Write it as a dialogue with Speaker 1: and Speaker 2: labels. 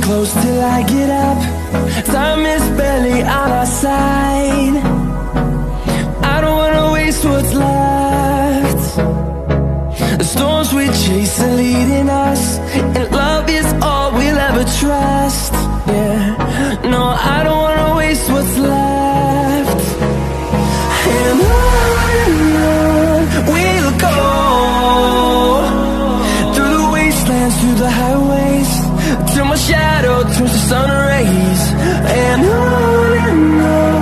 Speaker 1: close till I get up. Time is barely on our side. I don't wanna waste what's left. The storms we chase are leading us, and love is all we'll ever trust. Yeah, no, I don't wanna waste what's left. And on we'll go, through the wastelands, through the highways, till my shadow turns to sun rays. And on